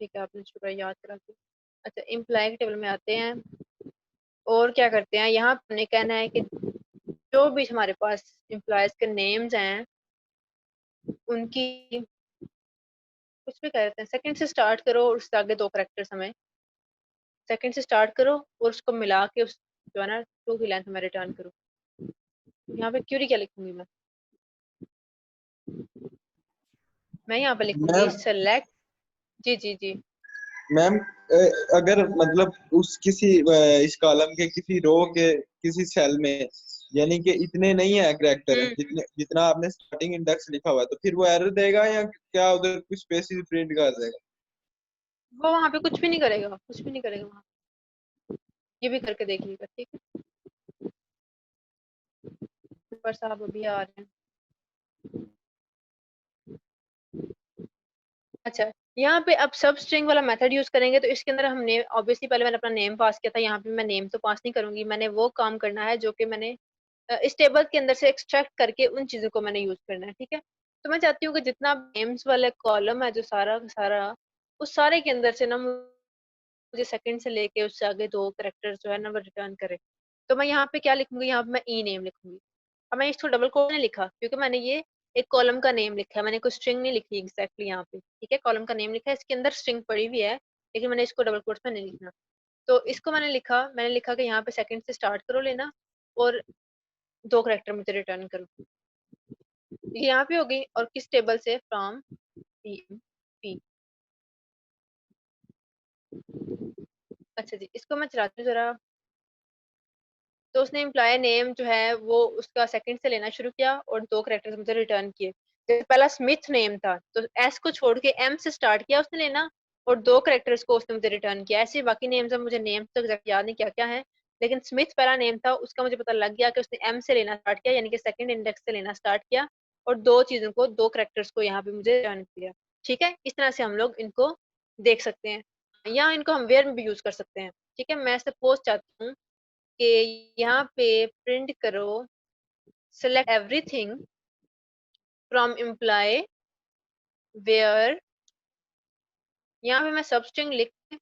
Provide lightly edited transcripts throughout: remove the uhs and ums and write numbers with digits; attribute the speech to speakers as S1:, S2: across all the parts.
S1: ठीक है, आपने शुक्र याद करा दिया। अच्छा, इम्प्लाई के टेबल में आते हैं और क्या करते हैं, यहाँ हमने कहना है कि जो भी हमारे पास एम्प्लॉयज के नेम्स हैं उनकी कुछ भी कह देते हैं, सेकंड से स्टार्ट करो और उससे आगे 2 कैरेक्टर्स हमें सेकंड से स्टार्ट करो और उसको मिला के उस जो है ना टू की लेंथ में रिटर्न करो। यहाँ पे क्यूरी क्या लिखूंगी मैं यहाँ पे लिखूंगी
S2: मैम
S1: सेलेक्ट। जी जी जी।
S2: मैम अगर मतलब उस किसी इस कॉलम के किसी रो के किसी सेल में यानी कि इतने नहीं है करेक्टर
S1: हम्म।
S2: जितने जितना आपने स्टार्टिंग इंडेक्स लिखा हुआ है तो फिर वो एरर देगा या क्या उधर कुछ स्पेसिस प्रिंट कर देगा?
S1: वो वहाँ पे कुछ भी नहीं करेगा, कुछ भी नहीं करेगा वहाँ। ये भी करके देख लीजिएगा, ठीक है। पर साहब अभी आ रहे हैं। अच्छा, यहाँ पे अब सब स्ट्रिंग वाला मेथड यूज करेंगे तो इसके अंदर हमने ऑब्वियसली पहले मैंने अपना नेम पास किया था, यहाँ पे मैं नेम तो पास नहीं करूंगी, मैंने वो काम करना है जो कि मैंने इस टेबल के अंदर से एक्सट्रैक्ट करके उन चीजों को मैंने यूज करना है, ठीक है। तो मैं चाहती हूँ कि जितना नेम्स वाला कॉलम है जो सारा का सारा उस सारे के अंदर से ना मुझे सेकंड से लेके उससे आगे 2 कैरेक्टर्स जो है ना वो रिटर्न करे। तो मैं यहाँ पे क्या लिखूंगी, यहाँ पे मैं ई नेम लिखूंगी। अब मैं इसको डबल कोट नहीं लिखा क्योंकि मैंने ये एक कॉलम का नेम लिखा है, मैंने कोई स्ट्रिंग नहीं लिखी एग्जैक्टली यहाँ पे, ठीक है। कॉलम का नेम लिखा है, इसके अंदर स्ट्रिंग पड़ी हुई है लेकिन मैंने इसको डबल कोट्स में नहीं लिखना। तो इसको मैंने लिखा कि यहाँ पे सेकंड से स्टार्ट करो लेना और 2 कैरेक्टर मुझे रिटर्न करो। ये यहाँ पे हो गई और किस टेबल से, फ्रॉम पी। अच्छा जी, इसको मैं चलाती हूँ जरा। तो उसने एम्प्लॉय नेम जो है वो उसका सेकंड से लेना शुरू किया और 2 कैरेक्टर्स मुझे रिटर्न किए। जैसे पहला स्मिथ नेम था तो एस को छोड़ के एम से स्टार्ट किया उसने लेना और 2 कैरेक्टर्स को उसने मुझे रिटर्न किया। ऐसे बाकी नेम्स मुझे नेम्स तक याद नहीं क्या क्या है, लेकिन स्मिथ पहला नेम था उसका मुझे पता लग गया कि उसने एम से लेना स्टार्ट किया, यानी कि सेकंड इंडेक्स से लेना स्टार्ट किया और 2 चीजों को 2 कैरेक्टर्स को यहाँ पे मुझे रिटर्न किया। ठीक है, इस तरह से हम लोग इनको देख सकते हैं या इनको हम वेयर में भी यूज कर सकते हैं। ठीक है, मैं सपोज चाहती हूँ कि यहाँ पे प्रिंट करो select everything from imply where, यहाँ पे मैं सब स्ट्रिंग लिख के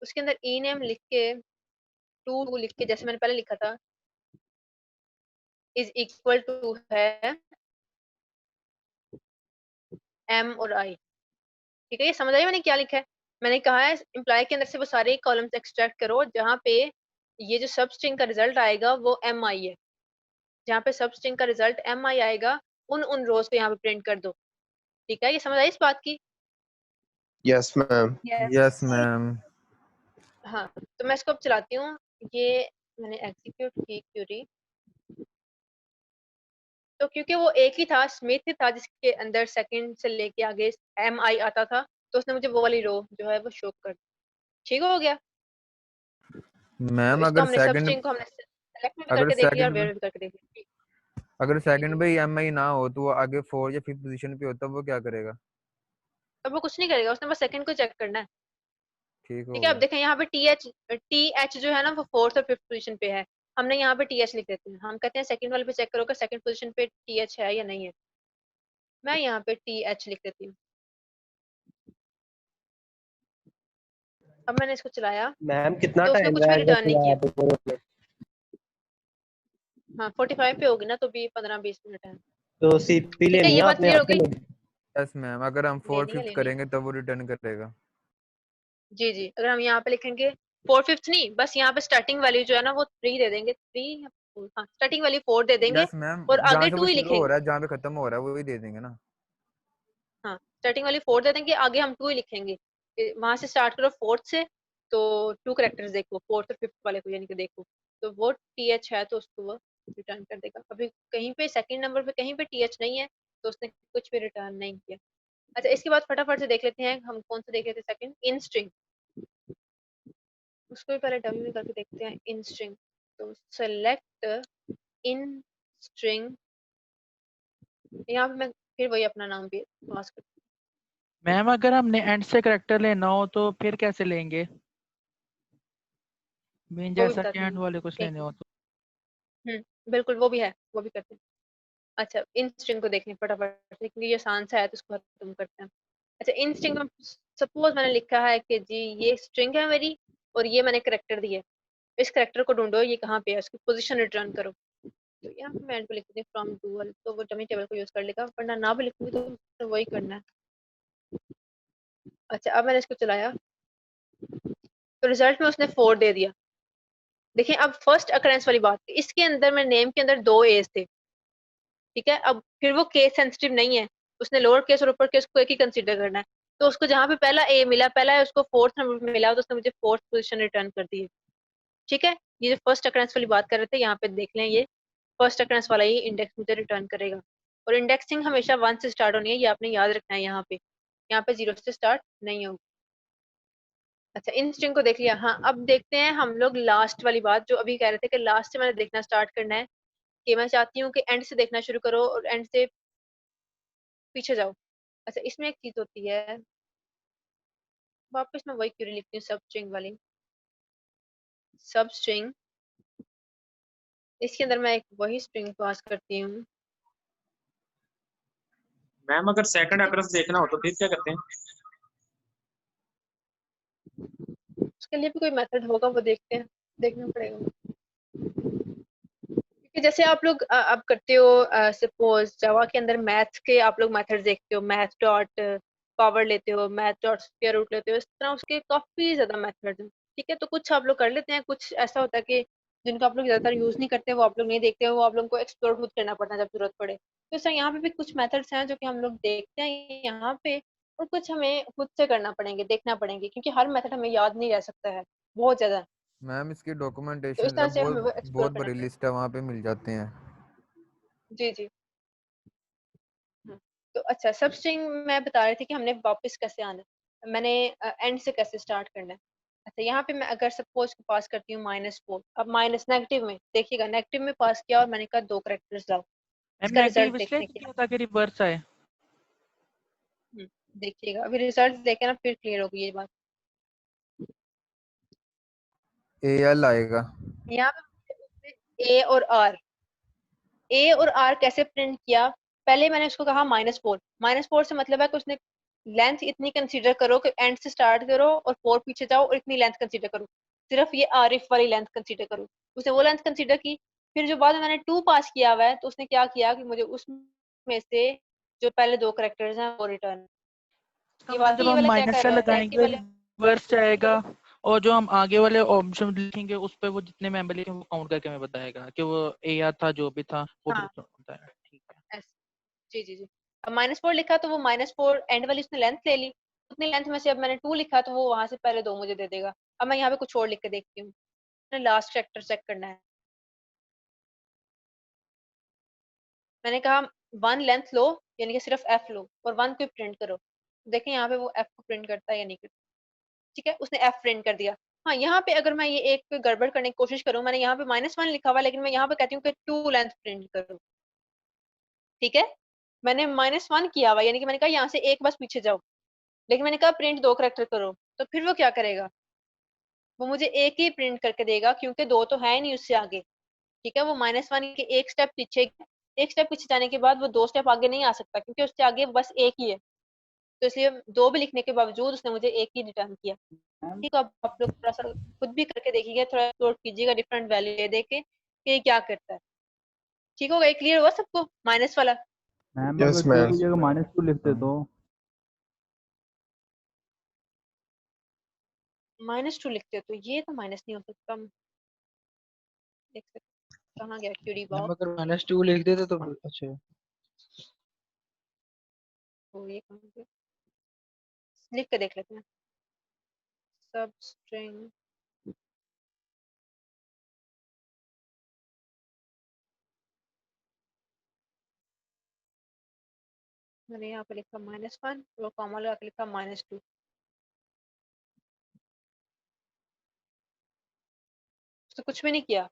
S1: उसके अंदर ई नेम लिख के टू लिख के जैसे मैंने पहले लिखा था इज इक्वल टू है एम और आई। ठीक है, ये समझ आई मैंने क्या लिखा है। मैंने कहा है इम्प्लाई के अंदर से वो सारे कॉलम्स एक्सट्रैक्ट करो जहाँ पे ये जो सब स्ट्रिंग का रिजल्ट आएगा वो एम आई है, जहाँ पे सब स्ट्रिंग का रिजल्ट एम आई आएगा उन उन रोज को यहाँ पे प्रिंट कर दो। ठीक है, ये समझ आई इस बात की।
S3: Yes ma'am.
S4: Yes ma'am.
S1: हाँ, तो मैं इसको अब चलाती हूँ। ये मैंने एग्जीक्यूट की क्यूरी, तो क्योंकि वो एक ही था स्मिथ ही था जिसके अंदर सेकंड से लेके आगे एम आई आता था, तो उसने मुझे वो वाली रो जो है वो शो कर दी। ठीक हो गया। तो
S4: मैम
S1: इसको
S4: अगर
S1: हमने सब
S4: सेकंड
S1: स्ट्रिंग को हमने सेलेक्ट में भी
S4: अगर
S1: करके देख लिया और
S4: सेकंड
S1: वेयर में भी करके देख लिया।
S4: अगर
S1: जी जी
S4: सेकंड
S1: जी।
S4: भाई एम आई ना हो तो वो आगे 4 या 5th पोजीशन पे होता, वो क्या करेगा?
S1: अब वो कुछ नहीं करेगा, उसने बस सेकंड को चेक करना है।
S4: ठीक हो
S1: ठीक है, अब
S4: गया।
S1: देखें यहाँ पे टी एच जो है ना वो 4th और 5th पोजीशन पे है। हमने यहाँ पे टी एच लिख देते हैं, हम कहते हैं सेकंड वाले पे चेक करो कि सेकंड पोजीशन पे टी एच है या नहीं है। मैं यहाँ पे टी एच लिख देती हूँ। अब मैंने इसको चलाया
S3: मैम कितना
S1: तो उसने
S3: टाइम
S1: कुछ भी
S3: रहेगा
S1: रिटर्न नहीं
S3: फिर
S1: किया।
S3: आप
S1: हाँ 45 पे होगी ना, तो भी 15-20 मिनट है।
S3: तो सीपी
S1: ठीक है,
S3: लेनी
S1: ये
S3: है
S1: बात
S3: आपने
S1: क्लियर हो
S3: आपके
S1: गई।
S3: लिए?
S4: यस मैम, अगर हम 4
S1: लेनी है
S4: 5th
S1: लेनी है।
S4: करेंगे तब वो रिटर्न करेगा।
S1: जी जी, अगर हम यहाँ पे लिखेंगे 4/5 नहीं, बस यहाँ पे स्टार्टिंग वैल्यू जो है ना वो 3 दे देंगे, 3 या 4, हाँ स्टार्टिंग वैल्यू 4 दे देंगे
S4: यस मैम,
S1: और
S4: जहाँ
S1: आगे
S4: से वो
S1: 2 ही
S4: शुरू हो
S1: लिखेंगे।
S4: रहा है जहाँ पे खत्म हो रहा है वही दे देंगे ना।
S1: हाँ, स्टार्टिंग वैल्यू 4 दे देंगे, आगे हम 2 ही लिखेंगे। वहां से स्टार्ट करो 4th से, तो 2 कैरेक्टर्स देखो 4th और 5th वाले को, यानी कि देखो तो वो टी एच है तो उसको वो रिटर्न कर देगा। अभी कहीं पे सेकंड नंबर पे कहीं पे टी एच नहीं है तो उसने कुछ भी रिटर्न नहीं किया। अच्छा, इसके बाद फटाफट से देख लेते हैं हम कौन सा देख लेते हैं सेकंड, इन स्ट्रिंग। उसको भी पहले डब्ल्यू में करके देखते हैं, इन स्ट्रिंग। तो सेलेक्ट इन स्ट्रिंग, यहाँ पे मैं फिर वही अपना नाम भी पास करती
S5: मैम अगर हमने एंड से करेक्टर लेना हो तो फिर कैसे लेंगे? मीन
S1: हूँ, वो भी
S5: जैसा कि
S1: बताती
S5: एंड
S1: हूँ।
S5: वाले कुछ
S1: एक
S5: लेने हो तो।
S1: बिल्कुल वो भी है, वो भी करते हैं। अच्छा, इन स्ट्रिंग को देखने फटाफट से, क्योंकि ये आसान सा है तो उसको खत्म करते हैं। अच्छा इन स्ट्रिंग में सपोज मैंने लिखा है कि जी ये स्ट्रिंग है मेरी और ये मैंने करेक्टर दिया है, इस करेक्टर को ढूंढो ये कहाँ पे है, उसकी पोजीशन रिटर्न करो। तो यहाँ पे मैं एंड पे लिख देती हूँ फ्रॉम डुअल, तो वो डमी टेबल को यूज कर लेगा, वरना ना भी लिखूंगी तो वही करना है। अच्छा अब मैंने इसको चलाया तो रिजल्ट में उसने 4 दे दिया। देखिए अब फर्स्ट अकरेंस वाली बात, इसके अंदर मैं नेम के अंदर 2 एज थे, ठीक है। अब फिर वो केस सेंसिटिव नहीं है, उसने लोअर केस और अपर केस को एक ही कंसीडर करना है। तो उसको जहाँ पे पहला ए मिला, पहला है उसको 4th नंबर मिला, तो उसने मुझे 4th पोजीशन रिटर्न कर दी है, ठीक है। ये जो फर्स्ट अकरेंस वाली बात कर रहे थे यहाँ पे देख लें, ये फर्स्ट अकरेंस वाला ही इंडेक्स मुझे रिटर्न करेगा। और इंडेक्सिंग हमेशा 1 से स्टार्ट होनी है, ये आपने याद रखना है। यहाँ पे 0 से स्टार्ट नहीं होगी। अच्छा इन स्ट्रिंग को देख लिया। हाँ अब देखते हैं हम लोग लास्ट वाली बात, जो अभी कह रहे थे कि लास्ट से मैंने देखना स्टार्ट करना है, कि मैं चाहती हूँ कि एंड से देखना शुरू करो और एंड से पीछे जाओ। अच्छा इसमें एक चीज होती है, वापस मैं वही क्वेरी लिखती हूँ, सब स्ट्रिंग वाली, सब स्ट्रिंग, इसके अंदर मैं एक वही स्ट्रिंग पास करती हूँ।
S6: मैम अगर सेकंड अकरस देखना हो तो फिर क्या करते हैं?
S1: उसके लिए भी कोई मेथड होगा, वो देखते हैं, देखना पड़ेगा। क्योंकि जैसे आप लोग अब करते हो, सपोज जावा के अंदर मैथ्स के आप लोग मेथड देखते हो, मैथ डॉट पावर लेते हो, मैथ डॉट स्क्वायर रूट लेते हो, इस तरह उसके काफी ज्यादा मेथड हैं, ठीक है। तो कुछ आप लोग कर लेते हैं, कुछ ऐसा होता है कि जिनको आप लोग ज्यादातर यूज नहीं करते, वो आप लोग नहीं देखते हो, वो आप लोग को एक्सप्लोर खुद करना पड़ता है जब जरूरत पड़े। तो सर यहाँ पे भी कुछ मेथड्स हैं जो कि हम लोग देखते हैं यहाँ पे, और कुछ हमें खुद से करना पड़ेंगे, देखना पड़ेंगे, क्योंकि हर मेथड हमें याद नहीं रह सकता है, बहुत ज्यादा।
S4: मैम इसकी
S1: तो इस
S4: डॉक्यूमेंटेशन
S1: तरह
S4: है,
S1: से हमें वो एक्सप्लोर
S4: बहुत
S1: करना
S4: बड़ी
S1: पड़ेगा।
S4: लिस्ट है, वहाँ पे मिल जाते हैं।
S1: जी जी। हाँ, तो अच्छा सब स्ट्रिंग मैं बता रही थी कि हमने वापस कैसे आना है, मैंने एंड से कैसे स्टार्ट करना है। अच्छा यहाँ पे मैं अगर सपोज पास करती हूँ -4, अब माइनस नेगेटिव में देखिएगा, नेगेटिव में पास किया और मैंने कहा 2 करेक्टर्स लाओ,
S5: मैम
S1: इसका रिजल्ट
S5: नेगेटिव इसलिए
S1: देखने के
S5: किया ताकि रिवर्स आए।
S1: देखिएगा अभी रिजल्ट देखे ना फिर क्लियर होगी ये बात।
S4: AL आएगा।
S1: यहाँ पे ए और आर, ए और आर कैसे प्रिंट किया, पहले मैंने उसको कहा -4, -4 से मतलब है कि उसने लेंथ इतनी कंसीडर करो कि एंड से स्टार्ट करो और 4 पीछे जाओ और इतनी लेंथ कंसीडर करो, सिर्फ ये आरिफ वाली लेंथ कंसीडर करो। उसने वो लेंथ कंसीडर की। फिर जो बाद में मैंने 2 पास किया हुआ है, तो उसने क्या किया कि मुझे उसमें से जो पहले 2 करेक्टर्स हैं वो रिटर्न।
S5: इसका
S1: ये
S5: मतलब
S1: बात
S5: जब
S1: ये
S5: हम
S1: वाला क्या
S5: माइनस
S1: कर
S5: का
S1: रहा है कि
S5: लगाएंगे
S1: वाले
S5: रिवर्स जाएगा, और जो हम आगे वाले ऑप्शन लिखेंगे उस पे वो जितने मेंबर लिखे वो काउंट करके हमें बताएगा कि वो ए आर था जो भी था वो भी
S1: हाँ
S5: होता है। ठीक है।
S1: ऐसे। जी जी जी। अब -4 लिखा तो वो -4 एंड वाली उसने लेंथ ले ली, उतनी लेंथ में से अब मैंने 2 लिखा तो वो वहां से पहले 2 मुझे दे देगा। अब मैं यहाँ पे कुछ और लिख के देखती हूँ, लास्ट फैक्टर चेक करना है। मैंने कहा 1 लेंथ लो, यानी कि सिर्फ एफ लो और 1 को प्रिंट करो। देखें यहाँ पे वो एफ को प्रिंट करता है या नहीं करता। ठीक है उसने एफ प्रिंट कर दिया। हाँ यहाँ पे अगर मैं ये एक गड़बड़ करने की कोशिश करूँ, मैंने यहाँ पे -1 लिखा हुआ, लेकिन मैं यहाँ पे कहती हूँ कि 2 लेंथ प्रिंट करो, ठीक है। मैंने -1 किया हुआ, यानी कि मैंने कहा यहाँ से एक बस पीछे जाओ, लेकिन मैंने कहा प्रिंट 2 करेक्टर करो, तो फिर वो क्या करेगा, वो मुझे एक ही प्रिंट करके देगा, क्योंकि 2 तो है नहीं उससे आगे, ठीक है। वो -1 के एक स्टेप पीछे, एक स्टेप पीछे जाने के बाद वो 2 स्टेप आगे नहीं आ सकता, क्योंकि उससे आगे बस एक ही है। तो इसलिए 2 भी लिखने के बावजूद उसने मुझे एक ही रिटर्न किया। ठीक है अब आप लोग थोड़ा सा खुद भी करके देखिएगा, थोड़ा एक्सप्लोर कीजिएगा डिफरेंट वैल्यू दे के कि ये क्या करता है। ठीक होगा, ये क्लियर हुआ सबको माइनस वाला?
S7: मैम
S3: यस
S7: अगर 2
S3: मैम।
S7: की जगह -2 लिखते तो
S1: -2 लिखते हो तो ये तो माइनस नहीं हो सकता। देख सकते कहाँ गया क्यूरी
S5: मैम
S1: बॉक्स,
S5: अगर -2 लिख देते तो अच्छा।
S1: तो ये कहाँ गया, लिख के देख लेते हैं। सब स्ट्रिंग मैंने यहाँ पे लिखा -1 और कॉमा लगा के लिखा -2। उसने कुछ भी नहीं किया,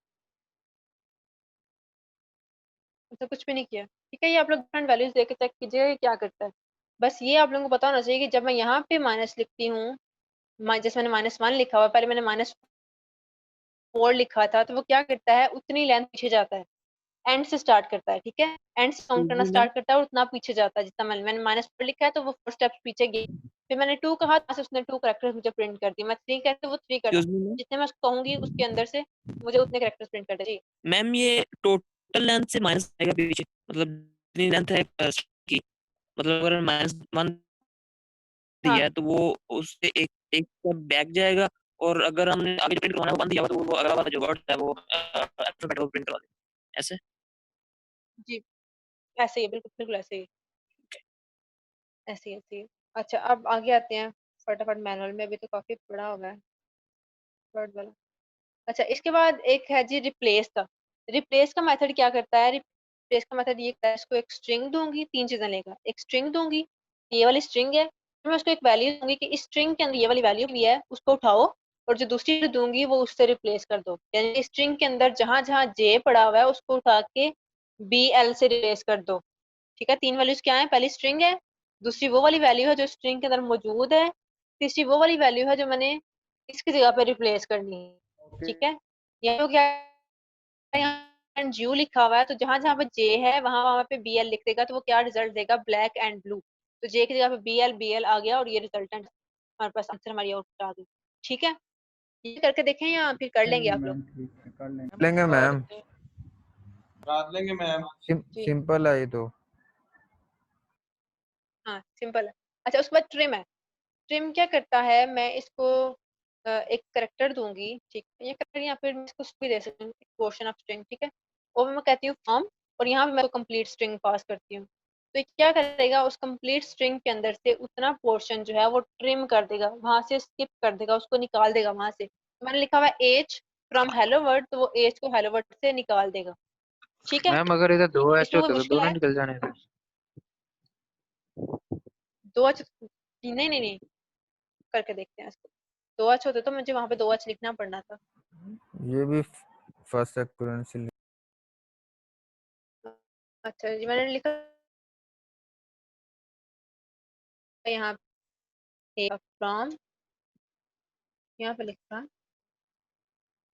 S1: उसने कुछ भी नहीं किया। ठीक है ये आप लोग डिफरेंट वैल्यूज देके चेक कीजिएगा ये क्या करता है। बस ये आप लोगों को पता होना चाहिए कि जब मैं यहाँ पे माइनस लिखती हूँ, जैसे मैंने -1 लिखा हुआ, पहले मैंने -4 लिखा था, तो वो क्या करता है उतनी लेंथ पीछे जाता है। एंड से स्टार्ट करता है, ठीक है, एंड से काउंट करना स्टार्ट करता है और उतना पीछे जाता है जितना मैंने -4 लिखा है तो वो 4 स्टेप्स पीछे गई। फिर मैंने 2 कहा तो उसने 2 कैरेक्टर्स मुझे प्रिंट कर दिए। मैं 3 कहती हूँ वो 3 कर जितने मैं उसको कहूंगी उसके अंदर से मुझे उतने कैरेक्टर्स प्रिंट कर दे।
S8: मैम ये टोटल लेंथ से माइनस आएगा पीछे, मतलब जितनी लेंथ है की, मतलब अगर -1 दिया है तो वो उससे एक एक स्टेप बैक जाएगा, और अगर हमने आगे प्रिंट करवाना है वो 1 दिया हुआ तो वो अगला वाला जो वर्ड है वो अल्फाबेट वो प्रिंट करवा देगा ऐसे।
S1: जी ऐसे ही, बिल्कुल बिल्कुल ऐसे ही, ऐसे ही ऐसे ही। अच्छा अब आगे आते हैं फटाफट मैनुअल में, अभी तो काफी बड़ा हो गया है वर्ड वाला। अच्छा इसके बाद एक है जी रिप्लेस का। रिप्लेस का मेथड क्या करता है? रिप्लेस का मेथड ये करता है, इसको एक स्ट्रिंग दूंगी, 3 चीजें लेगा। एक स्ट्रिंग दूंगी, ये वाली स्ट्रिंग है, फिर मैं उसको एक वैल्यू दूंगी कि इस स्ट्रिंग के अंदर ये वाली वैल्यू भी है, उसको उठाओ और जो दूसरी दूंगी वो उससे रिप्लेस कर दो। यानी स्ट्रिंग के अंदर जहां जहां जे पड़ा हुआ है उसको उठा के बी एल से रिप्लेस कर दो। ठीक है, 3 वैल्यूज क्या है? पहली स्ट्रिंग है, दूसरी वो वाली वैल्यू है जो स्ट्रिंग के अंदर मौजूद है, तीसरी वो वाली वैल्यू है जो मैंने इसकी जगह पे रिप्लेस करनी है। ठीक है, यहाँ तो क्या है, यहाँ जू लिखा हुआ है तो जहां जहां पे जे है वहां वहां पे बी एल लिख देगा तो वो क्या रिजल्ट देगा? Black and blue. तो जे की जगह पे बी एल आ गया और ये रिजल्टेंट हमारे पास आंसर हमारी आउटपुट आ गई। ठीक है, ये करके देखें या फिर कर लेंगे आप लोग?
S7: मैम ठीक है कर लेंगे।
S4: लेंगे मैम,
S2: कर लेंगे मैम।
S1: जी
S4: सिंपल है ये तो।
S1: हाँ सिंपल है। अच्छा उसके बाद ट्रिम है। ट्रिम क्या करता है? मैं इसको एक करेक्टर दूंगी, ठीक है, या करेक्टर या फिर मैं इसको भी दे सकती हूँ पोर्शन ऑफ स्ट्रिंग, ठीक है, और मैं कहती हूँ फ्रॉम, और यहाँ पे मैं कंप्लीट स्ट्रिंग पास करती हूँ। तो ये क्या करेगा? उस कंप्लीट स्ट्रिंग के अंदर से उतना पोर्शन जो है वो ट्रिम कर देगा, वहां से स्किप कर देगा, उसको निकाल देगा वहां से। तो मैंने लिखा हुआ है एज फ्रॉम हेलो वर्ड, तो वो एज को हेलो वर्ड से निकाल देगा। ठीक है,
S5: मैम अगर इधर 2 एच
S1: इसमें कोई
S5: होते तो
S1: मुश्किल
S5: दोनों
S1: है?
S5: निकल जाने थे।
S1: 2 एच नहीं नहीं नहीं, करके देखते हैं इसको। 2 एच होते तो मुझे वहां पे 2 एच लिखना पड़ना था।
S4: ये भी फर्स्ट एक्सपोनेंशियल।
S1: अच्छा जी मैंने लिखा यहाँ पे फ्रॉम, यहाँ पे लिखा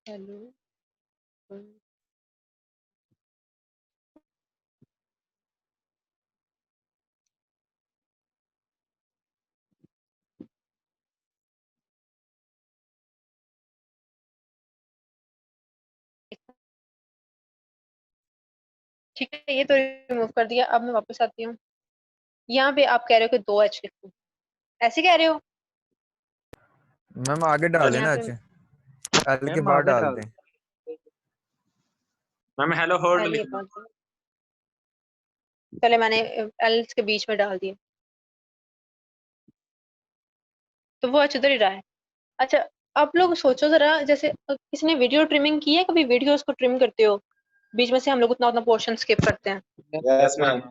S1: हेलो। ठीक है, ये तो रिमूव कर दिया। अब मैं वापस आती हूँ, यहाँ पे आप कह रहे हो कि 2 एच लिखूं, ऐसे कह रहे हो?
S4: मैम आगे
S1: और
S4: डाल
S1: यहाँ
S4: देना,
S1: पे
S4: अच्छे एल के
S5: मैम
S4: बाद
S5: आगे
S4: डाल
S5: डाल
S4: दें।
S6: मैम हेलो वर्ड
S1: एल ये
S6: लिखना।
S1: कौन सा? चले मैंने एल के बीच में डाल दिया तो वो एच उधर ही रहा है। अच्छा आप लोग सोचो जरा, जैसे किसी ने वीडियो ट्रिमिंग की है कभी? वीडियोस को ट्रिम करते हो, बीच में से हम लोग उतना उतना पोर्शन स्किप करते हैं,
S2: यस मैम।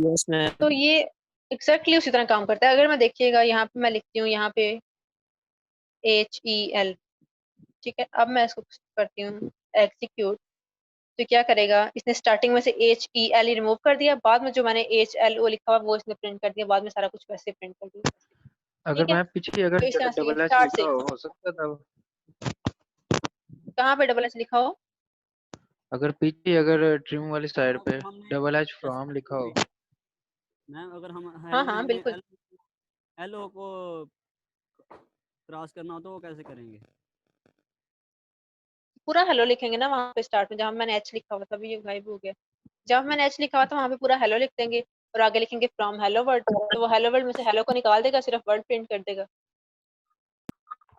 S8: Yes ma'am.
S1: तो ये एग्जैक्टली उसी तरह काम करता है। अगर मैं देखिएगा यहाँ पे मैं लिखती हूँ यहाँ पे HEL, ठीक है, अब मैं इसको करती हूँ एग्जीक्यूट, तो क्या करेगा? इसने स्टार्टिंग में से HEL ही रिमूव कर दिया, बाद में जो मैंने HLO लिखा हुआ वो इसने प्रिंट कर दिया, बाद में सारा कुछ वैसे प्रिंट कर दिया।
S5: अगर
S1: ठीक है,
S5: मैं पीछे अगर
S1: तो इस तरह से
S5: डबल एच
S1: स्टार्ट
S5: लिखा
S1: से
S5: हो सकता था वो?
S1: कहाँ पे डबल एच लिखा हो?
S5: अगर पीछे अगर ट्रिम वाली साइड पे
S9: हमने
S5: डबल एच
S9: जैसे
S5: फ्रॉम लिखा हो।
S9: मैम अगर हम
S1: हाँ
S9: हेलो में
S1: हाँ
S9: हमें
S1: बिल्कुल,
S9: एल ओ को क्रॉस करना हो तो वो कैसे करेंगे?
S1: पूरा हेलो लिखेंगे ना वहाँ पे स्टार्ट में, जहाँ मैंने एच लिखा हुआ था, अभी ये गायब हो गया। जहाँ मैंने एच लिखा हुआ था वहाँ पे पूरा हेलो लिख देंगे और आगे लिखेंगे फ्रॉम हेलो वर्ड, तो वो हेलो वर्ड में से हेलो को निकाल देगा, सिर्फ वर्ड प्रिंट कर देगा।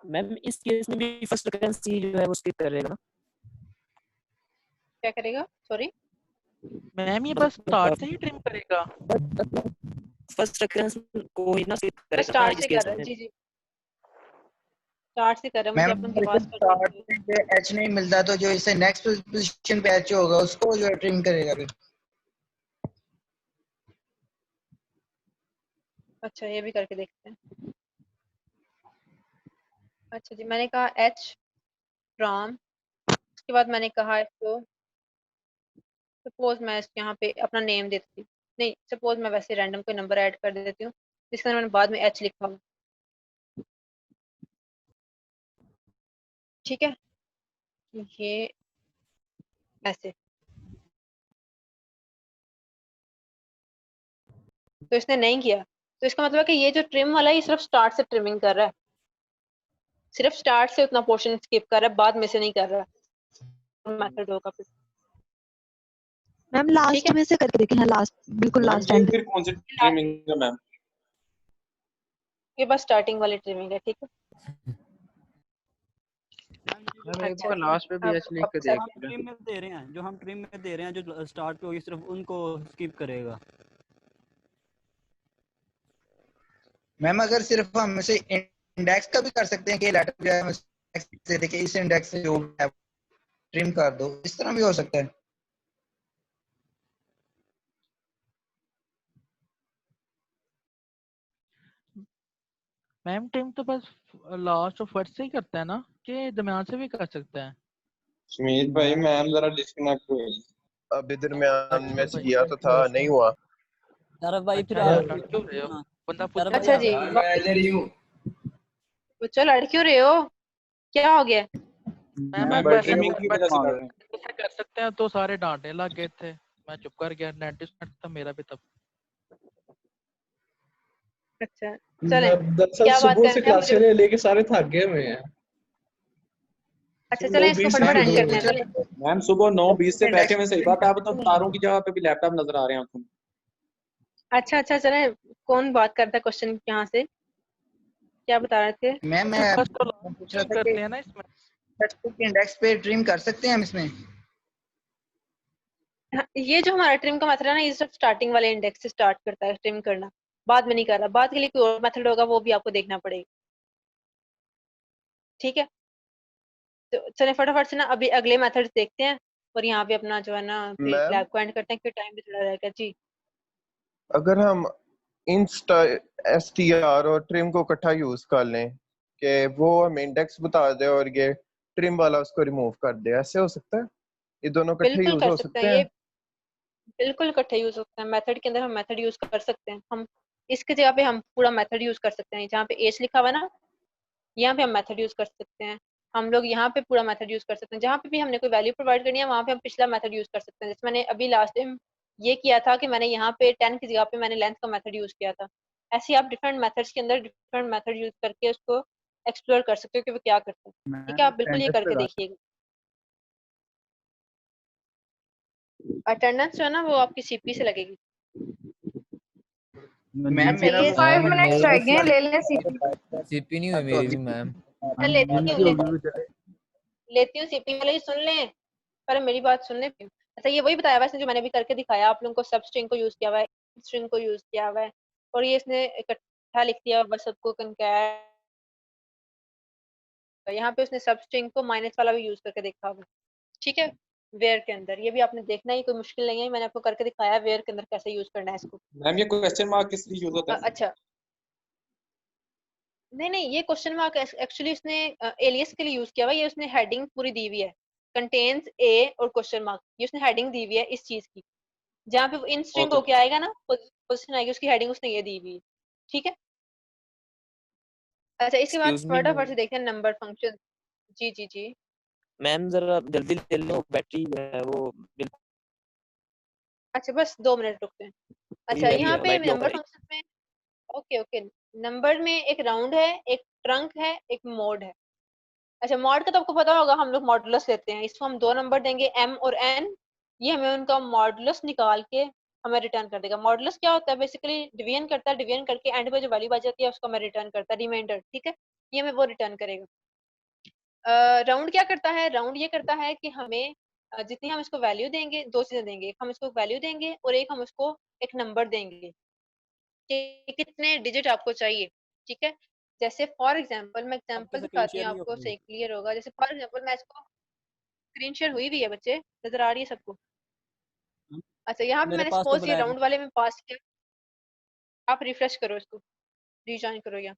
S8: मैम इस केस में भी फर्स्ट करेंसी जो है वो स्किप करेगा ना?
S1: क्या करेगा? सॉरी,
S5: मैम ये बस स्टार्ट से ही ट्रिम करेगा।
S8: फर्स्ट रेफरेंस को ही ना स्किप
S1: मैं
S8: करेगा ना
S1: स्टार्ट
S8: इस
S1: से कर
S8: केस
S1: रहा हूँ,
S8: में।
S1: जी जी स्टार्ट से कर रहा हूँ, मुझे
S10: मैम
S1: अपने
S10: अगर इसे
S1: पास कर
S10: स्टार्ट पे एच नहीं मिलता तो जो इसे नेक्स्ट पोजीशन पे एच होगा उसको जो ट्रिम करेगा फिर।
S1: अच्छा ये भी करके देखते हैं। अच्छा जी मैंने कहा एच फ्रॉम, उसके बाद मैंने कहा इसको, सपोज मैं यहाँ पे अपना नेम देती हूँ, नहीं सपोज मैं वैसे रैंडम कोई नंबर ऐड कर देती हूँ जिसके अंदर मैंने बाद में एच लिखा हुआ। ठीक है, ये ऐसे तो इसने नहीं किया, तो इसका मतलब है कि ये जो ट्रिम वाला है ये सिर्फ स्टार्ट से ट्रिमिंग कर रहा है, सिर्फ स्टार्ट से उतना पोर्शन स्किप कर रहा है, बाद में से नहीं कर रहा है। मेथड होगा फिर
S11: मैम
S1: ठीक
S11: लास्ट
S1: है।
S11: में से करके देखें, लास्ट बिल्कुल
S6: मैम
S11: लास्ट
S6: ये
S11: एंड।
S6: फिर कौन सी ट्रिमिंग है मैम?
S1: ये बस स्टार्टिंग वाली ट्रिमिंग है, ठीक है।
S4: मैम एक
S1: अच्छा
S4: बार लास्ट पे भी
S1: अब
S4: एच लिख के
S9: जो
S4: देख
S9: हम
S4: लें।
S9: ट्रिम में दे रहे हैं, जो हम ट्रिम में दे रहे हैं, जो स्टार्ट पे होगी सिर्फ उनको स्किप करेगा।
S10: मैम अगर सिर्फ हम इसे इंडेक्स का भी कर सकते हैं कि लेटर जो है हम index से देखे इस इंडेक्स से जो है ट्रिम कर दो, इस तरह भी हो सकता है।
S5: मैम ट्रिम तो बस लास्ट और फर्स्ट से ही करता है ना, कि दरमियान से भी कर सकता है?
S2: सुमीत भाई मैम जरा डिस्कनेक्ट हुई।
S3: अभी दरमियान में
S5: अच्छा भाई,
S3: किया तो था, नहीं हुआ।
S9: तरफ भाई फिर
S5: अच्छा
S9: आप
S5: लड़ क्यों रहे हो?
S9: हाँ,
S5: बंदा
S9: तरफ
S5: पूछना
S9: भाई
S1: अच्छा
S9: आप
S1: जी,
S10: मैं इधर ही हूँ।
S1: तो लड़ क्यों रहे हो, क्या हो गया?
S5: मैम
S7: मैं
S5: मैं
S6: भाई
S7: बैटरी
S5: क्वेश्चन
S6: ट्रिमिंग
S7: वो
S6: की
S5: मैं
S6: वजह से
S7: मांग
S6: लड़
S7: रहा
S6: रहे हैं।
S5: ऐसे कर सकते हैं तो सारे डांटने लग गए थे, मैं चुप कर गया, 90% था मेरा भी तब।
S1: अच्छा चलें,
S12: दरअसल
S1: क्या बात
S12: सुबह
S1: कर
S12: से
S1: रहे हैं मुझे
S12: क्लासें ले लेके सारे थक गए हुए हैं।
S1: अच्छा चलें इसको
S12: 9:20 से
S1: फटाफट
S10: मैम
S1: एंड
S12: शुरू
S10: ये
S1: करते
S12: हुई।
S1: हैं,
S10: पूछ
S1: चलें।
S10: रहे थे
S6: मैम सुबह 9:20 से बैठे
S10: इंडेक्स
S6: हुए, सही बात है। आप तो तारों की जगह पे भी लैपटॉप नजर आ रहे हैं आंखों में।
S1: अच्छा अच्छा चलें, कौन बात करता है क्वेश्चन यहाँ से, क्या बता रहे थे?
S10: मैम
S5: फिर
S10: मैं
S5: फर्स्ट और
S10: पूछ रहा
S5: लास्ट
S10: था कि
S5: करते हैं ना इसमें।
S10: इंडेक्स पे ट्रिम कर सकते हैं हम इसमें।
S1: हाँ, ये जो हमारा ट्रिम का मेथड है ना, ये सिर्फ स्टार्टिंग वाले इंडेक्स से स्टार्ट करता है ट्रिम करना, बाद में नहीं कर रहा, बाद के लिए कोई और मेथड होगा वो भी आपको देखना पड़ेगा, ठीक है। तो चलें फटाफट से ना अभी अगले मेथड देखते हैं, और यहाँ पे अपना जो है ना
S3: मैम
S1: लैब को एंड करते हैं, फिर टाइम भी थोड़ा रहेगा जी।
S3: अगर हम इंस्टा एसटीआर और ट्रिम को इकट्ठा यूज कर लें कि वो हमें इंडेक्स बता दे और ये ट्रिम वाला उसको रिमूव कर दे, ऐसे हो सकता है? ये दोनों इकट्ठे
S1: बिल्कुल
S3: यूज
S1: कर
S3: हो
S1: सकते हैं
S3: सकते
S1: ये,
S3: हैं?
S1: बिल्कुल इकट्ठे यूज होते हैं, मेथड के अंदर हम मेथड यूज कर सकते हैं, हम इसके जगह पे हम पूरा मेथड यूज कर सकते हैं, जहाँ पे एज लिखा हुआ है ना, यहाँ पे हम मेथड यूज कर सकते हैं, हम लोग यहाँ पे पूरा मेथड यूज कर सकते हैं, जहाँ पे भी हमने कोई वैल्यू प्रोवाइड करनी है वहाँ पे हम पिछला मेथड यूज कर सकते हैं। जैसे मैंने अभी लास्ट टाइम ये किया था कि मैंने यहाँ पे 10 की जगह पे मैंने लेंथ का मेथड यूज किया था, ऐसे ही आप डिफरेंट मेथड्स के अंदर डिफरेंट मेथड यूज करके उसको एक्सप्लोर कर सकते हो कि वो क्या करते हैं, ठीक है। आप बिल्कुल ये
S7: अटेंडेंस
S1: करके
S7: लगा।
S1: देखिएगा। अटेंडेंस जो है ना वो आपकी सीपी से लगेगी।
S10: मैम
S1: अच्छा
S10: मेरा
S1: ये
S13: 5 मिनट्स रह गए हैं, ले लें सीपी।
S5: सीपी नहीं हुई
S10: तो
S5: मेरी भी मैम।
S1: मैं लेती हूँ
S7: होगी
S1: लेती हूँ सीपी वाले, सुन लें पर मेरी बात सुन लें। अच्छा ये वही बताया हुआ इसने जो मैंने भी करके दिखाया आप लोगों को, सब स्ट्रिंग को यूज किया हुआ है, स्ट्रिंग को यूज किया हुआ है, और ये इसने इकट्ठा लिख दिया बस सबको कंकैट, यहाँ पे उसने सब स्ट्रिंग को माइनस वाला भी यूज करके देखा हुआ, ठीक है। वेयर के अंदर ये भी आपने देखना है, कोई मुश्किल नहीं है, मैंने आपको करके दिखाया वेयर के अंदर कैसे यूज करना है इसको।
S6: मैम ये क्वेश्चन मार्क किस लिए यूज होता है?
S1: अच्छा नहीं नहीं, ये क्वेश्चन मार्क एक्चुअली उसने एलियस के लिए यूज किया हुआ, ये उसने हेडिंग पूरी दी हुई है, कंटेन्स ए और क्वेश्चन मार्क, ये उसने हेडिंग दी हुई है इस चीज की, जहाँ पे इन स्ट्रिंग
S6: ओके।
S1: होके आएगा ना पोजीशन आएगी, उसकी हेडिंग उसने ये दी हुई है, ठीक है। अच्छा इसके बाद
S8: एक्सक्यूज मी
S1: फटाफट से देखते हैं नंबर फंक्शन। जी जी जी
S8: मैम, जरा जल्दी ले लो, बैटरी है वो बिल्कुल
S1: अच्छा बस 2 मिनट रुकते हैं। अच्छा
S8: रह गई
S1: यहाँ
S8: है,
S1: पे
S8: लाइट लो
S1: नंबर
S8: भाई।
S1: फंक्शन में ओके ओके, नंबर में एक राउंड है, एक ट्रंक है, एक मोड है। अच्छा मॉड का तो आपको पता होगा, हम लोग मॉडुलस लेते हैं, इसको हम 2 नंबर देंगे m और n, ये हमें उनका मॉडुलस निकाल के हमें रिटर्न कर देगा। मॉडुलस क्या होता है, बेसिकली डिवीजन करता है, डिवीजन करके एंड पे जो वैल्यू बच जाती है उसको हमें रिटर्न करता है, रिमाइंडर, ठीक है, ये हमें वो रिटर्न करेगा। राउंड क्या करता है, राउंड ये करता है कि हमें जितनी हम इसको वैल्यू देंगे, दो चीजें देंगे, एक हम इसको वैल्यू देंगे और एक हम उसको एक नंबर देंगे कि कितने डिजिट आपको चाहिए, ठीक है। जैसे फॉर एग्जांपल मैं
S9: आपकी
S1: एग्जांपल
S9: स्क्रीन
S1: दिखाती
S9: शेयर
S1: हूँ
S9: नहीं हो
S1: आपको,
S9: रही।
S1: सही क्लियर होगा। जैसे फॉर एग्जांपल मैं इसको स्क्रीन शेयर हुई भी है बच्चे, नजर आ रही है सबको? अच्छा यहाँ पे
S9: मेरे
S1: मैंने
S9: पास तो
S1: सपोज ये
S9: ब्लैक
S1: राउंड वाले में पास किया, आप रिफ्रेश करो इसको, रीजॉइन करो यहाँ।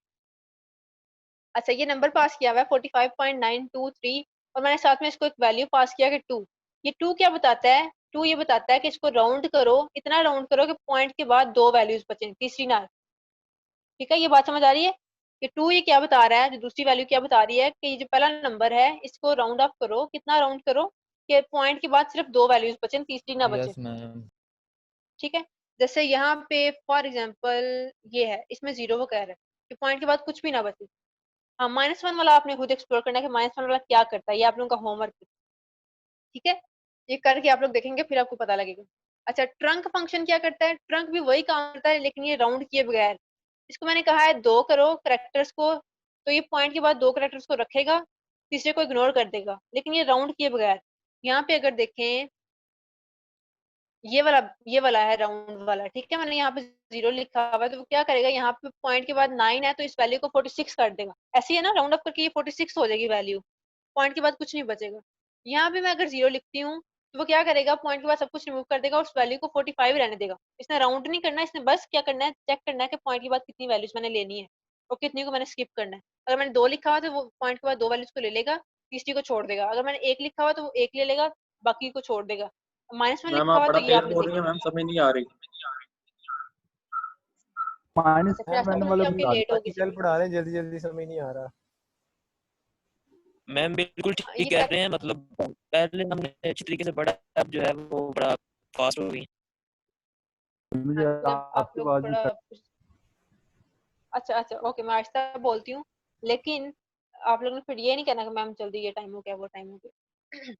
S1: अच्छा ये नंबर पास किया हुआ है 45.923, और मैंने साथ में इसको एक वैल्यू पास किया कि 2। ये 2 क्या बताता है, 2 ये बताता है कि इसको राउंड करो, इतना राउंड करो कि पॉइंट के बाद 2 वैल्यूज बचे, तीसरी ना, ठीक है। ये बात समझ आ रही है कि 2 ये क्या बता रहा है, जो दूसरी वैल्यू क्या बता रही है कि ये जो पहला नंबर है इसको राउंड अप करो, कितना राउंड करो कि पॉइंट के बाद सिर्फ 2 वैल्यूज बचे, तीसरी ना बचे,
S5: यस मैम।
S1: ठीक है। जैसे यहाँ पे फॉर एग्जांपल ये है, इसमें 0 वो कह रहा है कि पॉइंट के बाद कुछ भी ना बचे। हाँ, -1 वाला आपने खुद एक्सप्लोर करना है कि -1 वाला क्या करता है, ये आप लोगों का होमवर्क है, ठीक है। ये करके आप लोग देखेंगे फिर आपको पता लगेगा। अच्छा, ट्रंक फंक्शन क्या करता है? ट्रंक भी वही काम करता है लेकिन ये राउंड किए बगैर। इसको मैंने कहा है 2 करो करेक्टर्स को, तो ये पॉइंट के बाद 2 करेक्टर्स को रखेगा, तीसरे को इग्नोर कर देगा, लेकिन ये राउंड किए बगैर। यहाँ पे अगर देखें ये वाला है राउंड वाला, ठीक है। मैंने यहाँ पे 0 लिखा हुआ है, तो वो क्या करेगा, यहाँ पे पॉइंट के बाद 9 है तो इस वैल्यू को 46 कर देगा। ऐसी है ना, राउंड अप करके ये 46 हो जाएगी वैल्यू, पॉइंट के बाद कुछ नहीं बचेगा। यहाँ पे मैं अगर 0 लिखती हूँ तो वो क्या करेगा, पॉइंट के बाद सब कुछ रिमूव कर देगा और उस वैल्यू को 45 रहने देगा। इसने राउंड नहीं करना, इसने बस क्या करना है, चेक करना है कि पॉइंट के बाद कितनी वैल्यूज मैंने लेनी है और कितनी को मैंने स्किप करना है। अगर मैंने 2 लिखा हुआ तो वो पॉइंट के बाद 2 वैल्यूज को ले लेगा, तीसरी को छोड़ देगा। अगर मैंने 1 लिखा हुआ तो वो 1 ले लेगा, बाकी को छोड़ देगा। -1
S6: मैम
S1: लिखा
S6: आप
S1: हुआ
S6: बड़ा
S1: तो ये
S6: तेज
S1: आपने
S6: बोल रही है
S1: देखा।
S6: मैम, समझ नहीं आ रही।
S7: माइनस
S1: फिर ऐसा
S7: वन
S1: बोल
S7: वाला
S1: के आपकी
S7: बता
S1: लेट होगी।
S14: चल पढ़ा रहे हैं, जल्दी जल्दी समझ नहीं आ रहा।
S8: मैम बिल्कुल
S1: ये
S8: ठीक कह रहे हैं, मतलब पहले हमने अच्छी तरीके से पढ़ा, अब जो है वो बड़ा फास्ट हो गई।
S7: मुझे
S1: आप
S7: आपकी
S1: लोग
S7: आवाज
S1: थोड़ा
S7: भी
S1: अच्छा ओके, मैं आहिस्ता बोलती हूँ, लेकिन आप लोगों ने फिर ये नहीं कहना कि मैम जल्दी ये टाइम हो गया वो टाइम हो गया।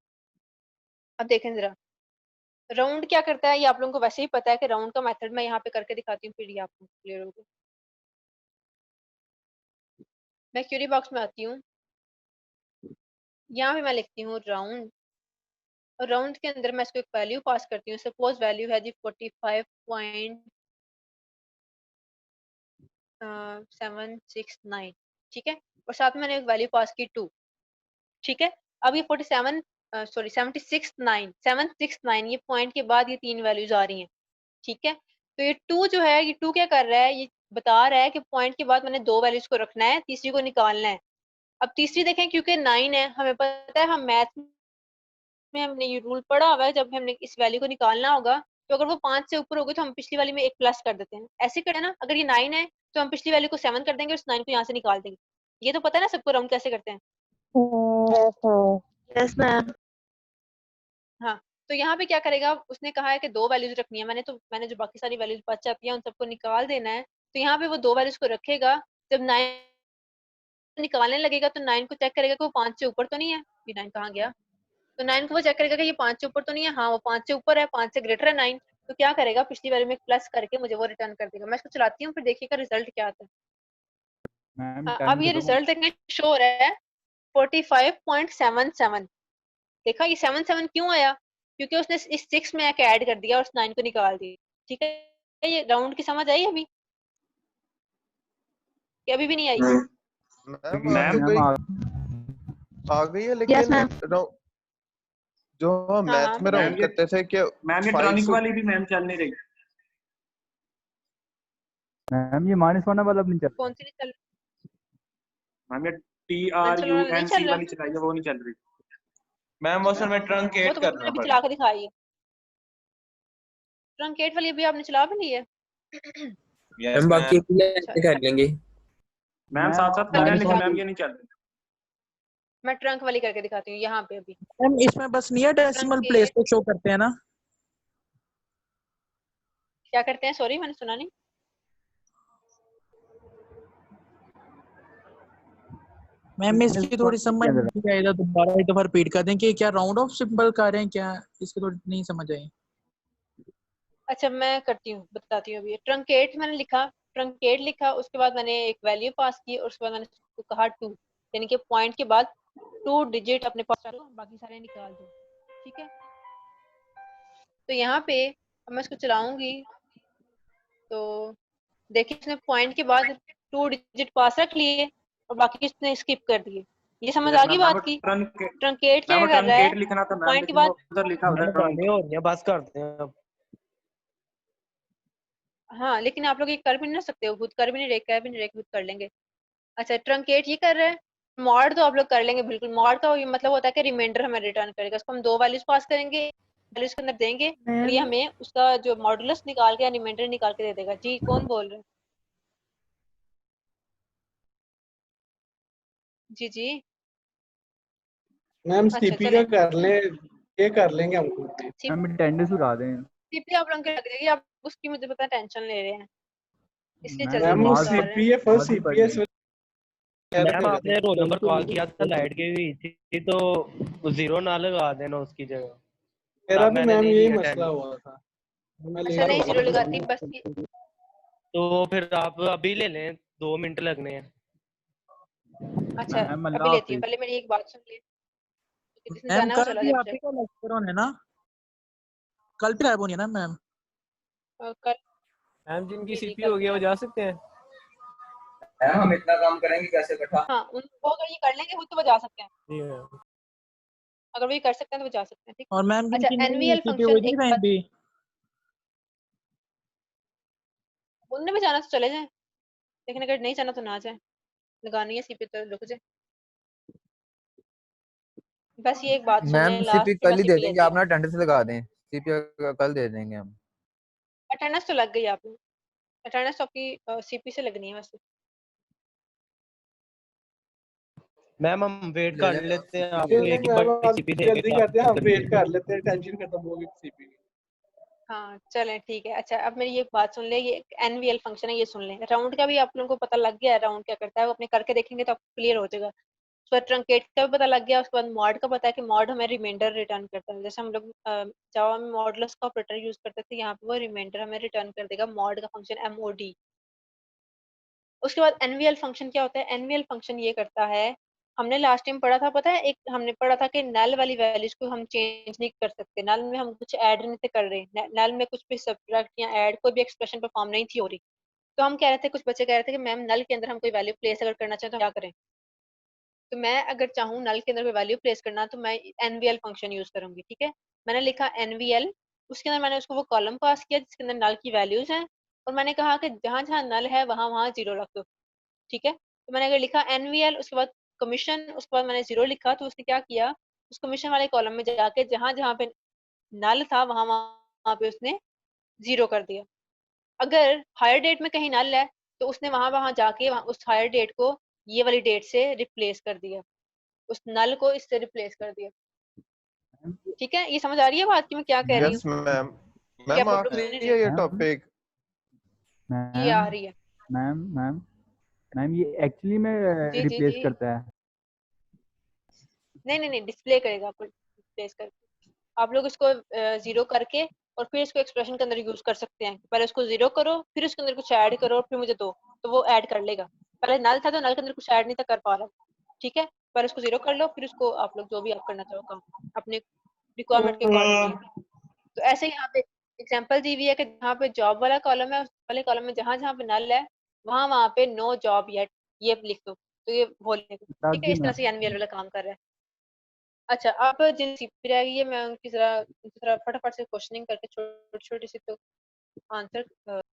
S1: अब देखें जरा राउंड क्या करता है, ये आप लोगों को वैसे ही पता है कि राउंड का मेथड मैं यहाँ पे करके दिखाती हूँ, फिर ये आपको क्लियर होगा। मैं क्यूरी बॉक्स में आती हूँ, यहाँ पे मैं लिखती हूँ राउंड, और राउंड के अंदर मैं इसको एक वैल्यू पास करती हूँ। सपोज वैल्यू है जी 45.769, ठीक है, और साथ में मैंने एक वैल्यू पास की 2, ठीक है। अब ये 769 ये पॉइंट के बाद ये 3 वैल्यूज आ रही हैं, ठीक है। तो ये 2 जो है, ये 2 क्या कर रहा है, ये बता रहा है कि पॉइंट के बाद मैंने 2 वैल्यूज को रखना है, तीसरी को निकालना है। अब तीसरी देखें, क्योंकि 9 है, हमें पता है, हम मैथ में हमने ये रूल पढ़ा हुआ है, जब हमने इस वैल्यू को निकालना होगा तो अगर वो 5 से ऊपर होगी तो हम पिछली वाली में एक प्लस कर देते हैं। ऐसे करें ना, अगर ये 9 है तो हम पिछली वैल्यू को 7 कर देंगे और इस 9 को यहाँ से निकाल देंगे। ये तो पता है ना सबको राउंड कैसे करते हैं।
S11: Yes ma'am.
S1: हाँ, तो यहाँ पे क्या करेगा, उसने कहा है कि 2 वैल्यूज रखनी है, मैंने जो बाकी सारी वैल्यूज बच जाती है उन सबको निकाल देना है। तो यहाँ पे वो 2 वैल्यूज को रखेगा, जब 9 निकालने लगेगा तो 9 को चेक करेगा कि वो 5 से ऊपर तो नहीं है। ये 9 कहाँ गया, तो 9 को वो चेक करेगा कि ये 5 से ऊपर तो नहीं है। हाँ, वो 5 से ऊपर है, 5 से ग्रेटर है 9, तो क्या करेगा, पिछली वैल्यू में प्लस करके मुझे वो रिटर्न कर देगा। मैं इसको चलाती हूँ, फिर देखिएगा रिजल्ट क्या आता है।
S7: मैम
S1: हाँ,
S7: टाइम
S1: अब ये
S7: खत्म हो
S1: रिजल्ट देखने शो हो रहा है 45.77। देखा ये 77 क्यों आया, क्योंकि उसने इस 6 में एक ऐड कर दिया और उस 9 को निकाल दिया, ठीक है। ये राउंड की समझ आई अभी कि अभी भी नहीं आई?
S3: मैम आ गई है,
S11: यस
S3: लेकिन
S11: मैम।
S3: जो हम
S1: हाँ,
S3: मैथ में
S6: मैम
S3: राउंड
S6: ये
S3: करते थे कि
S6: मैम ये
S3: 5
S6: ड्राइंग
S3: से
S6: वाली भी मैम चल नहीं रही।
S7: मैम ये -1 वाला भी नहीं चल
S1: कौन सी नहीं चल,
S6: मैम ये
S1: मंचल वाला नहीं चल
S6: TRUNC
S1: रहा,
S6: वाली चलाई है, वो नहीं चल रही।
S2: मैम असल में
S1: वो
S2: ट्रंकेट
S1: तो
S2: करना
S1: मैंने अभी
S2: पड़ा।
S1: चला के दिखाई है। ट्रंकेट वाली अभी आपने चला भी ली है?
S2: यस
S15: हम बाकी
S2: मैम।
S15: ऐसे कर लेंगे।
S6: मैम साथ साथ कर रहे हैं, लेकिन
S5: वाली
S6: मैम ये नहीं चल रही।
S1: मैं ट्रंक वाली करके दिखाती हूँ यहाँ पे अभी।
S5: मैम इसमें बस नहीं है, डेसिमल प्लेस
S1: ट्रंकेट
S5: पे शो करते हैं ना।
S1: क्या करते हैं, सॉरी मैंने सुना नहीं।
S5: मैम इसकी थोड़ी समझ नहीं आई, दोबारा एक दफा रिपीट कर दें कि क्या राउंड ऑफ सिंबल कर रहे हैं, क्या इसकी थोड़ी नहीं समझ आई।
S1: अच्छा, मैं करती हूँ, बताती हूँ अभी। ट्रंकेट मैंने लिखा, ट्रंकेट लिखा, उसके बाद मैंने एक वैल्यू पास की और उसके बाद मैंने उसको कहा 2, यानी कि पॉइंट के बाद 2 डिजिट अपने पास रखो, बाकी सारे निकाल दो, ठीक है। तो यहाँ पे अब मैं इसको चलाऊंगी तो देखिए इसने पॉइंट के बाद 2 डिजिट पास रख लिए और बाकी इसने स्किप कर दिए। ये समझ आ गई बात की। ट्रंकेट क्या कर रहा है,
S6: लिखना था मैम,
S1: पॉइंट के
S6: लेकिन वो
S1: बाद
S6: उधर लिखा उधर ट्रंक।
S14: हो रही है, बस करते हैं अब।
S1: हाँ, लेकिन आप लोग ये कर भी नहीं सकते हो, खुद कर भी नहीं रहे, कह भी नहीं रहे, खुद कर लेंगे। अच्छा, ट्रंकेट ये कर रहा है। मॉड तो आप लोग कर लेंगे बिल्कुल। मॉड का ये मतलब होता है कि रिमाइंडर हमें रिटर्न करेगा, उसको हम 2 वैल्यूज पास करेंगे, वैल्यूज के अंदर देंगे और ये हमें उसका जो मॉडुलस निकाल के या रिमाइंडर निकाल के दे देगा। जी कौन बोल रहे हैं? जी जी
S12: मैम
S1: अच्छा
S12: सीपी का
S1: चलें,
S12: कर ले, ये कर लेंगे हम खुद भी।
S7: मैम अटेंडेंस उड़ा दें।
S1: सीपी आप लोगों को लग जाएगी, आप उसकी मुझे पता टेंशन ले रहे हैं, इसलिए
S7: मैम
S1: जल्दी
S12: मैम वो
S1: बता रहे हैं।
S12: सीपीए फर्स्ट
S7: बहुत ही पढ़
S12: सीपीएस
S14: मैम आपने रोल नंबर कॉल किया था लाइट गई हुई थी तो 0 ना लगा देना उसकी जगह।
S12: मेरा
S14: तब
S12: भी
S14: मैंने
S12: मैम
S14: नहीं
S12: यही
S14: लिया
S12: मसला
S14: 10।
S12: हुआ था, मैं
S1: अच्छा
S12: लेट
S1: नहीं
S12: हो
S1: जीरो
S12: गया।
S1: लगाती बस
S14: तो फिर आप अभी ले लें, 2 मिनट लगने हैं।
S1: अच्छा
S7: मैम
S1: अभी
S7: अल्लाह
S1: लेती हूँ,
S7: हाफिज।
S1: पहले मेरी एक बात सुन ले, जिसने
S5: मैम
S1: जाना है वो
S5: कल
S1: चला
S5: भी
S1: जाए
S5: आप
S1: बेशक।
S5: ही का लेक्चर होने ना, कल भी गायब होनी है ना मैम?
S1: कल
S14: मैम जिनकी
S1: जी
S14: सीपी
S1: कल
S14: हो
S1: भी
S14: गया वो
S1: गायब।
S14: जा सकते हैं।
S10: मैम हम इतना काम करेंगे कैसे इकट्ठा?
S1: हाँ वो अगर ये कर लेंगे वो तो वो जा सकते हैं,
S14: जी मैम।
S1: अगर वो ये कर सकते हैं तो वो जा सकते हैं, ठीक।
S5: और मैम
S1: अच्छा
S5: जिनकी नहीं
S1: एनवीएल
S5: सीपी
S1: फंक्शन
S5: हुई थी
S1: एक
S5: कहीं
S1: बात,
S5: भी,
S1: उनने भी जाना तो चले जाएं, लेकिन अगर नहीं जाना तो ना जाए, लगानी है सीपी तो रुक जाए। बस ये एक बात सुन
S4: मैम
S1: लें
S4: सीपी
S1: लास्ट, फिर मैं
S4: कल ही दे
S1: सीपी
S4: देंगे,
S1: लेती
S4: आप
S1: हूँ।
S4: ना अटेंडेंस लगा दें, सीपी कल दे देंगे हम।
S1: अटेंडेंस तो लग गई आपने, अटेंडेंस तो आपकी सीपी से लगनी है वैसे।
S14: मैम हम वेट
S4: ले
S14: कर
S4: लें
S14: लेते हैं,
S12: नहीं
S14: आपको एक ही
S12: मैम
S14: बड़ी
S12: आप
S14: सीपी देंगे
S12: जल्दी
S14: तो आप
S12: करते हैं, हम
S14: जल्दी
S12: वेट कर लेते हैं, टेंशन खत्म होगी सीपी की।
S1: हाँ चलें ठीक है। अच्छा अब मेरी एक बात सुन ले, ये एनवीएल फंक्शन है, ये सुन लें। राउंड का भी आप लोगों को पता लग गया है, राउंड क्या करता है, वो अपने करके देखेंगे तो आपको क्लियर हो जाएगा। उसका ट्रंकेट का भी पता लग गया, उसके बाद मॉड का पता है कि मॉड हमें रिमाइंडर रिटर्न करता है, जैसे हम लोग जावा में मॉडुलस का ऑपरेटर यूज करते थे, यहाँ पे वो रिमाइंडर हमें रिटर्न कर देगा, मॉड का फंक्शन MOD। उसके बाद एनवीएल फंक्शन क्या होता है, एनवीएल फंक्शन ये करता है, हमने लास्ट टाइम पढ़ा था, पता है एक हमने पढ़ा था कि नल वाली वैल्यूज को हम चेंज नहीं कर सकते, नल में हम कुछ ऐड नहीं थे कर रहे, नल में कुछ भी सब्ट्रैक्ट या ऐड कोई भी एक्सप्रेशन परफॉर्म नहीं थी हो रही, तो हम कह रहे थे, कुछ बच्चे कह रहे थे कि मैम नल के अंदर हम कोई वैल्यू प्लेस अगर करना चाहें तो क्या करें। तो मैं अगर चाहूँ नल के अंदर कोई वैल्यू प्लेस करना तो मैं एनवीएल फंक्शन यूज करूंगी, ठीक है। मैंने लिखा एनवीएल, उसके अंदर मैंने उसको वो कॉलम पास किया जिसके अंदर नल की वैल्यूज हैं, और मैंने कहा कि जहां जहां नल है वहां वहां जीरो रख दो, ठीक है। तो मैंने अगर लिखा एनवीएल, उसके बाद कमीशन, उसके बाद मैंने जीरो लिखा, तो उसने क्या किया, उस कमीशन वाले कॉलम में जाके जहां जहां पे नल था वहां वहां पे उसने जीरो कर दिया। अगर हायर डेट में कहीं नल है तो उसने वहां वहां जाके उस हायर डेट को ये वाली डेट से रिप्लेस कर दिया, उस नल को इससे रिप्लेस कर दिया, ठीक है। ये समझ आ रही है बात की मैं क्या कह रही हूँ,
S3: यस मैम।
S1: क्या
S3: मैम
S1: प्रॉब्लम
S3: आखिरी
S1: नहीं
S3: है
S1: रही?
S3: ये
S7: मैम
S3: टॉपिक।
S1: ये आ
S7: मैम
S1: रही है।
S7: मैम मैम मैम ये एक्चुअली में
S1: जी जी
S7: रिप्लेस
S1: जी,
S7: करता है।
S1: नहीं नहीं नहीं, डिस्प्ले करेगा आपको, रिप्लेस करके आप लोग इसको जीरो करके और फिर इसको एक्सप्रेशन के अंदर यूज कर सकते हैं। पहले उसको जीरो करो, फिर उसके अंदर कुछ ऐड करो, फिर मुझे दो, तो वो ऐड कर लेगा। पहले नल था तो नल के अंदर कुछ ऐड नहीं था कर पा रहा, ठीक है। पहले उसको जीरो कर लो, फिर उसको आप लोग जो भी आप करना चाहो काम अपने रिक्वायरमेंट के अकॉर्डिंगली। तो ऐसे ही यहाँ पे एग्जाम्पल दी हुई है कि जहाँ पे जॉब वाला कॉलम है, उस वाले कॉलम में जहाँ जहाँ पे नल है वहां वहां पे नो जॉब येट, ये लिख दो, तो ये बोलेगा, ठीक है।
S7: जी
S1: इस तरह
S7: मैम।
S1: से एनवीएल वाला काम कर रहा है। अच्छा अब जिन सीपी रह गई है, मैं उनकी जरा फटाफट से क्वेश्चनिंग करके छोटी छोटी सी तो आंसर